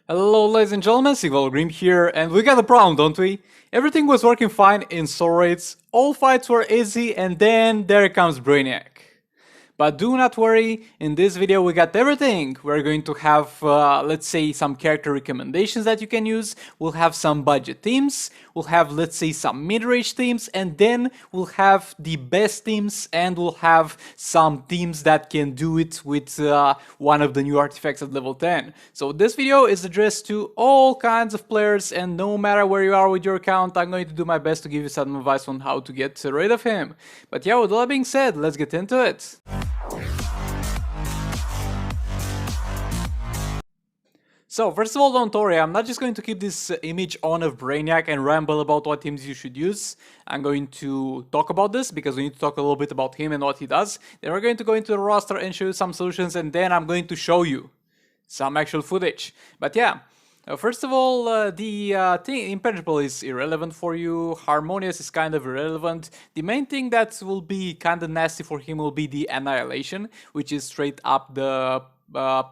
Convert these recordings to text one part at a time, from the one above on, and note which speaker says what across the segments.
Speaker 1: Hello ladies and gentlemen, Sigvalgrim here, and we got a problem, don't we? Everything was working fine in soul raids, all fights were easy, and then there comes Brainiac. But do not worry, in this video we got everything. We're going to have, let's say, some character recommendations that you can use, we'll have some budget themes, we'll have, let's say, some mid-range themes, and then we'll have the best themes, and we'll have some themes that can do it with one of the new artifacts at level 10. So this video is addressed to all kinds of players, and no matter where you are with your account, I'm going to do my best to give you some advice on how to get rid of him. But yeah, with all that being said, let's get into it. So first of all, don't worry, I'm not just going to keep this image on of Brainiac and ramble about what teams you should use. I'm going to talk about this because we need to talk a little bit about him and what he does. Then we're going to go into the roster and show you some solutions, and then I'm going to show you some actual footage. But yeah, first of all, the thing impenetrable is irrelevant for you, harmonious is kind of irrelevant. The main thing that will be kind of nasty for him will be the annihilation, which is straight up the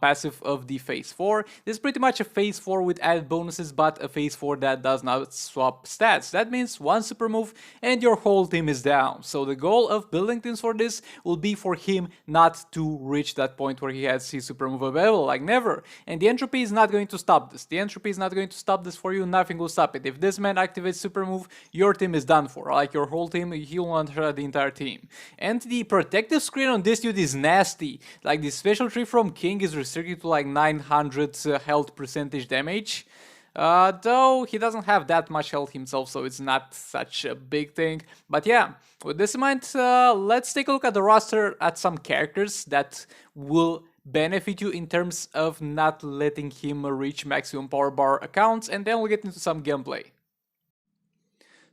Speaker 1: passive of the phase 4. This is pretty much a phase 4 with added bonuses, but a phase 4 that does not swap stats. That means one super move and your whole team is down. So the goal of building teams for this will be for him not to reach that point where he has his super move available, like never. And the entropy is not going to stop this. The entropy is not going to stop this for you, nothing will stop it. If this man activates super move, your team is done for. Like your whole team, he'll one-shot the entire team. And the protective screen on this dude is nasty. Like the special tree from King is restricted to like 900 health percentage damage, though he doesn't have that much health himself, so it's not such a big thing. But yeah, with this in mind, let's take a look at the roster at some characters that will benefit you in terms of not letting him reach maximum power bar accounts, and then we'll get into some gameplay.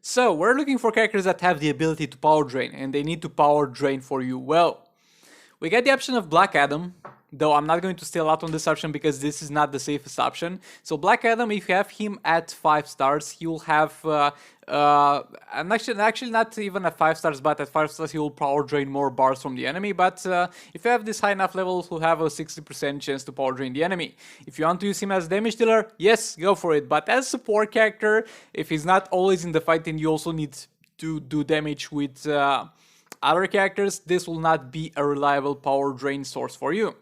Speaker 1: So we're looking for characters that have the ability to power drain, and they need to power drain for you well. We get the option of Black Adam, though I'm not going to stay a lot on this option because this is not the safest option. So Black Adam, if you have him at 5 stars, he will have, and actually not even at 5 stars, but at 5 stars he will power drain more bars from the enemy. But if you have this high enough level, he'll have a 60% chance to power drain the enemy. If you want to use him as damage dealer, yes, go for it. But as support character, if he's not always in the fight, then you also need to do damage with other characters, this will not be a reliable power drain source for you.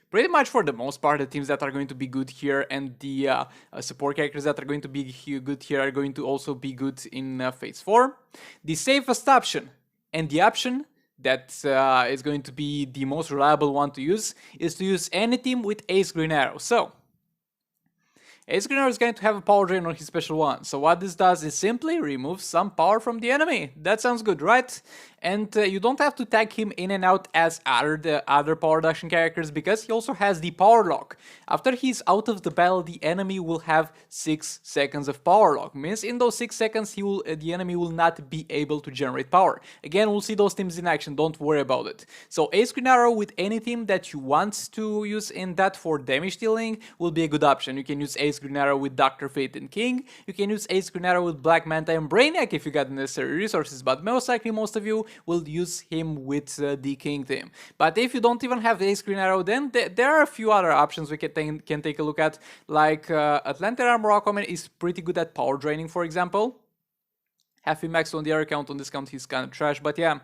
Speaker 1: Pretty much for the most part, the teams that are going to be good here and the support characters that are going to be good here are going to also be good in phase 4. The safest option and the option that is going to be the most reliable one to use is to use any team with Ace Green Arrow. So Ace Green Arrow is going to have a power drain on his special one. So what this does is simply remove some power from the enemy. That sounds good, right? And you don't have to tag him in and out as the other power reduction characters because he also has the power lock. After he's out of the battle, the enemy will have 6 seconds of power lock. Means in those 6 seconds, the enemy will not be able to generate power. Again, we'll see those teams in action, don't worry about it. So Ace Green Arrow with any team that you want to use in that for damage dealing will be a good option. You can use Ace Green Arrow with Dr. Fate and King. You can use Ace Green Arrow with Black Manta and Brainiac if you got the necessary resources, but most likely most of you will use him with the King team. But if you don't even have Ace Green Arrow, then there are a few other options we can take a look at, like Atlantic Armor Aquaman is pretty good at power draining, for example. Have him maxed on the other account, on this count he's kind of trash, but yeah,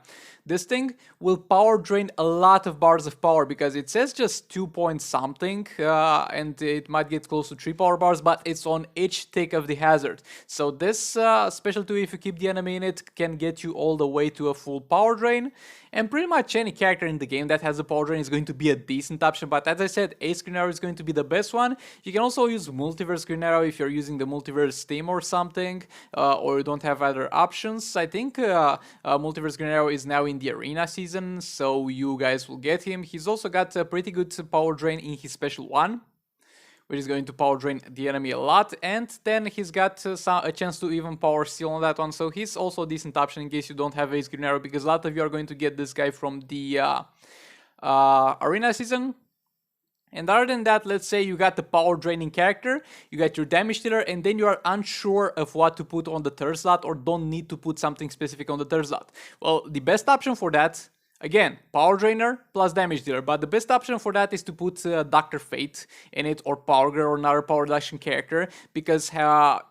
Speaker 1: this thing will power drain a lot of bars of power because it says just 2 point something and it might get close to 3 power bars, but it's on each tick of the hazard. So this special 2, if you keep the enemy in it, can get you all the way to a full power drain. And pretty much any character in the game that has a power drain is going to be a decent option, but as I said, Ace Green Arrow is going to be the best one. You can also use Multiverse Green Arrow if you're using the Multiverse team or something, or you don't have other options. I think Multiverse Green Arrow is now in the arena season, so you guys will get him. He's also got a pretty good power drain in his special one, which is going to power drain the enemy a lot, and then he's got a chance to even power steal on that one, so he's also a decent option in case you don't have Ace Green Arrow, because a lot of you are going to get this guy from the arena season. And other than that, let's say you got the power draining character, you got your damage dealer, and then you are unsure of what to put on the third slot or don't need to put something specific on the third slot. Well, the best option for that, Again, power drainer plus damage dealer, but the best option for that is to put Dr. Fate in it, or Power Girl, or another power reduction character, because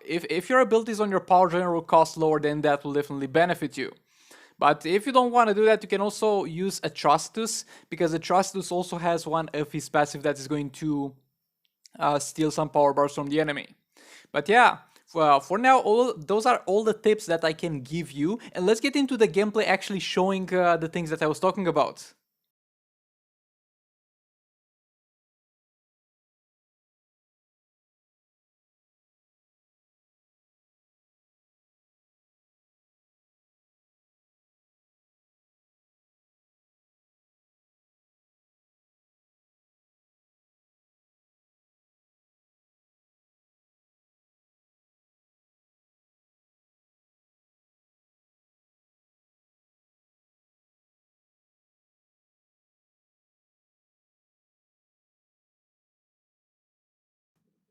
Speaker 1: if your abilities on your power drainer will cost lower, then that will definitely benefit you. But if you don't want to do that, you can also use Atrocitus, because Atrocitus also has one of his passive that is going to steal some power bars from the enemy. But yeah, for now, those are all the tips that I can give you. And let's get into the gameplay actually showing the things that I was talking about.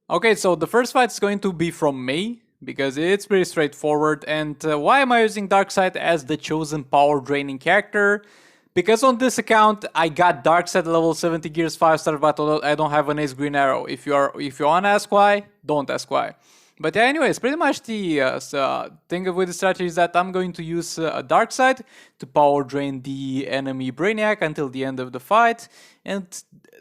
Speaker 1: Okay, so the first fight is going to be from me, because it's pretty straightforward. And why am I using Darkside as the chosen power draining character? Because on this account I got Darkside level 70 gears 5-star, but I don't have an Ace Green Arrow. If you wanna ask why, don't ask why. But yeah, anyways, pretty much the thing with the strategy is that I'm going to use Darkside to power drain the enemy Brainiac until the end of the fight, and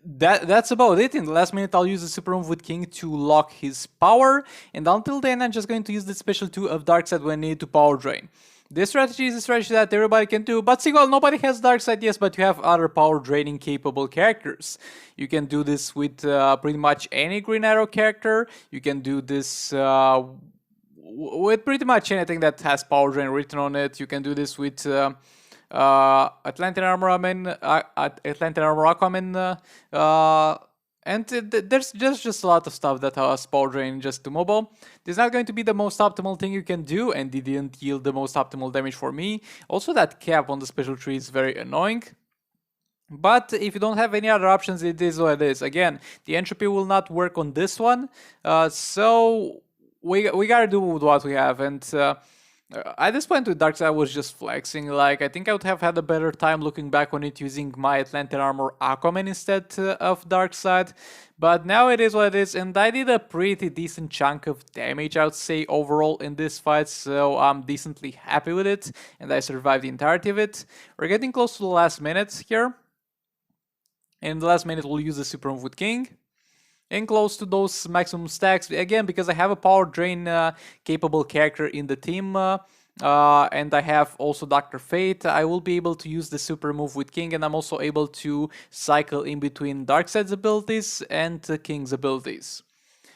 Speaker 1: that's about it. In the last minute, I'll use the super move with King to lock his power, and until then, I'm just going to use the special 2 of Darkside when I need to power drain. This strategy is a strategy that everybody can do, but see, well, nobody has Darkside, yes, but you have other power draining capable characters. You can do this with pretty much any Green Arrow character. You can do this with pretty much anything that has power drain written on it. You can do this with Atlantean Armor Aquaman, and there's just a lot of stuff that has power drain just to mobile. This is not going to be the most optimal thing you can do, and it didn't yield the most optimal damage for me. Also, that cap on the special tree is very annoying. But if you don't have any other options, it is what it is. Again, the entropy will not work on this one, so we gotta do with what we have. And at this point with Darkside, I was just flexing. Like, I think I would have had a better time looking back on it using my Atlantean Armor Aquaman instead of Darkside. But now it is what it is, and I did a pretty decent chunk of damage, I would say, overall in this fight, so I'm decently happy with it, and I survived the entirety of it. We're getting close to the last minute here. In the last minute, we'll use the super move with King. And close to those maximum stacks, again, because I have a power drain capable character in the team, and I have also Dr. Fate, I will be able to use the super move with King, and I'm also able to cycle in between Darkside's abilities and King's abilities.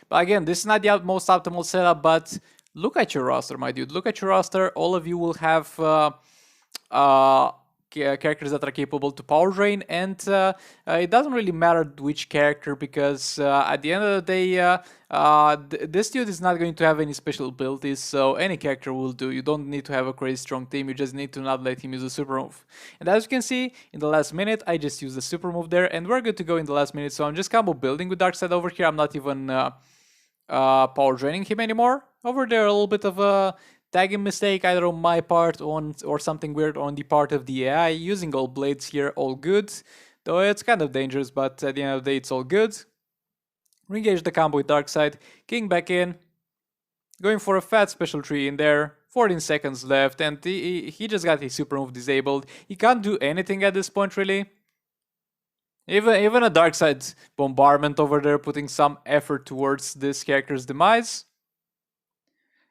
Speaker 1: But again, this is not the most optimal setup, but look at your roster, my dude. Look at your roster. All of you will have characters that are capable to power drain, and it doesn't really matter which character, because at the end of the day, this dude is not going to have any special abilities, so any character will do. You don't need to have a crazy strong team, you just need to not let him use a super move. And as you can see, in the last minute, I just used the super move there, and we're good to go in the last minute, so I'm just combo building with Darkside over here. I'm not even power draining him anymore. Over there, a little bit of a tagging mistake either on my part or something weird on the part of the AI. Using all blades here, all good. Though it's kind of dangerous, but at the end of the day, it's all good. Re-engage the combo with Darkside. King back in. Going for a fat special tree in there. 14 seconds left, and he just got his super move disabled. He can't do anything at this point, really. Even a Darkside bombardment over there, putting some effort towards this character's demise.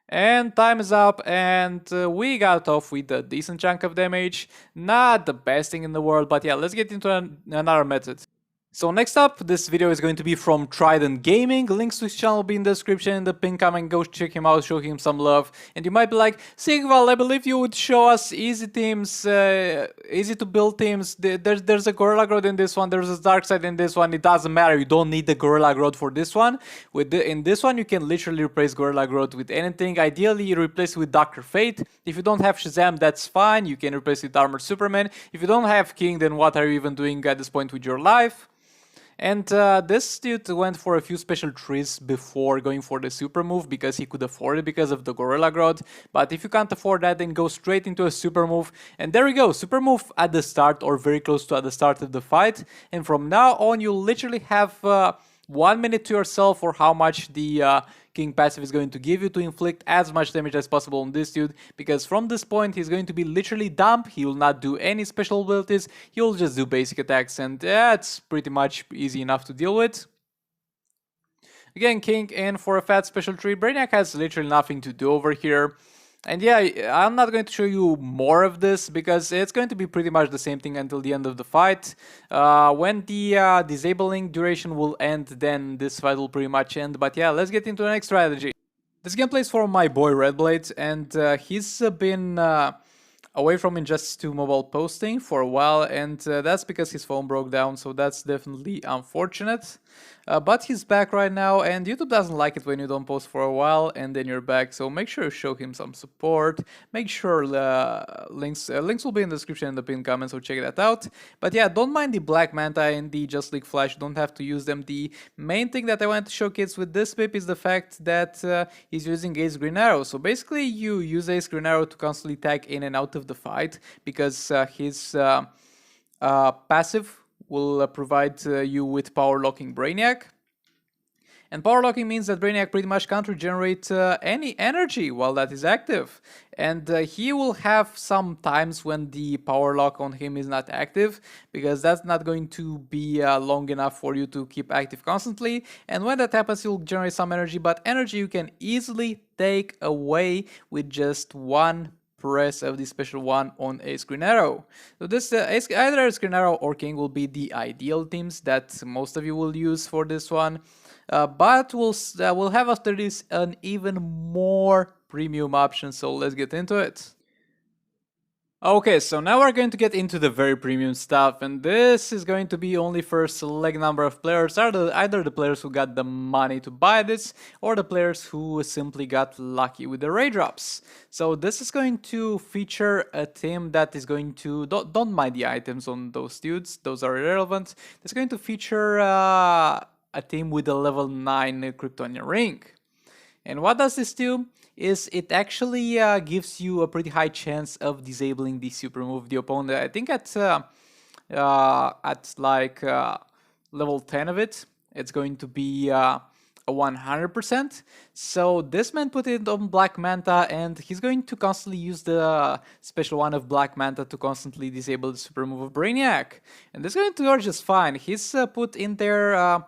Speaker 1: And time is up, and we got off with a decent chunk of damage. Not the best thing in the world, but yeah, let's get into another method. So next up, this video is going to be from Trident Gaming. Links to his channel will be in the description and the pin comment. Go check him out, show him some love. And you might be like, Sigval, I believe you would show us easy teams, easy to build teams. There's a Gorilla Growth in this one, there's a Darkside in this one. It doesn't matter, you don't need the Gorilla Growth for this one. In this one, you can literally replace Gorilla Growth with anything. Ideally, you replace it with Dr. Fate. If you don't have Shazam, that's fine. You can replace it with Armored Superman. If you don't have King, then what are you even doing at this point with your life? And this dude went for a few special trees before going for the super move because he could afford it because of the Gorilla Grodd. But if you can't afford that, then go straight into a super move. And there we go, super move at the start or very close to at the start of the fight. And from now on, you literally have 1 minute to yourself for how much the King passive is going to give you to inflict as much damage as possible on this dude, because from this point he's going to be literally dumb. He will not do any special abilities, he will just do basic attacks, and it's pretty much easy enough to deal with. Again, King in for a fat special tree. Brainiac has literally nothing to do over here. And yeah, I'm not going to show you more of this because it's going to be pretty much the same thing until the end of the fight. When the disabling duration will end, then this fight will pretty much end. But yeah, let's get into the next strategy. This gameplay is for my boy Redblade, and he's been away from Injustice 2 mobile posting for a while, and that's because his phone broke down, so that's definitely unfortunate. But he's back right now, and YouTube doesn't like it when you don't post for a while and then you're back, so make sure you show him some support. Make sure links will be in the description and the pinned comment, so check that out. But yeah, don't mind the Black Manta and the Just League Flash, you don't have to use them. The main thing that I want to show kids with this whip is the fact that he's using Ace Green Arrow. So basically you use Ace Green Arrow to constantly tag in and out of the fight, because his passive will provide you with power locking Brainiac. And power locking means that Brainiac pretty much can't regenerate any energy while that is active. And he will have some times when the power lock on him is not active, because that's not going to be long enough for you to keep active constantly. And when that happens, you'll generate some energy, but energy you can easily take away with just one press of the special one on Ace Green Arrow. So this either Ace Green Arrow or King will be the ideal teams that most of you will use for this one. But we'll have after this an even more premium option, so let's get into it. Okay, so now we're going to get into the very premium stuff, and this is going to be only for a select number of players, either the players who got the money to buy this, or the players who simply got lucky with the raid drops. So this is going to feature a team that is going to, don't mind the items on those dudes, those are irrelevant. It's going to feature a team with a level 9 Kryptonian ring. And what does this do? Is it actually gives you a pretty high chance of disabling the super move the opponent. I think at like level 10 of it, it's going to be a 100%. So this man put it on Black Manta, and he's going to constantly use the special one of Black Manta to constantly disable the super move of Brainiac. And this is going to work just fine. He's put in there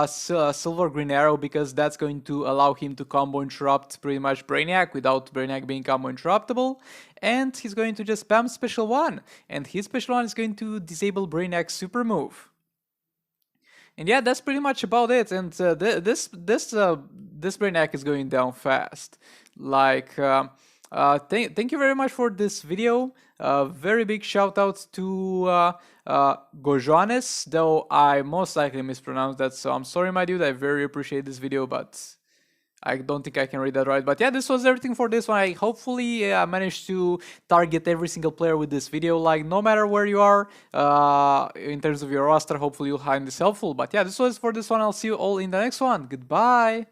Speaker 1: Silver Green Arrow because that's going to allow him to combo interrupt pretty much Brainiac without Brainiac being combo interruptible, and he's going to just spam special one, and his special one is going to disable Brainiac's super move. And yeah, that's pretty much about it. And this Brainiac is going down fast. Like, thank you very much for this video. Very big shout out to Gojones, though I most likely mispronounced that, so I'm sorry my dude, I very appreciate this video, but I don't think I can read that right. But yeah, this was everything for this one. I hopefully managed to target every single player with this video, like no matter where you are in terms of your roster. Hopefully you'll find this helpful. But yeah, this was for this one. I'll see you all in the next one. Goodbye.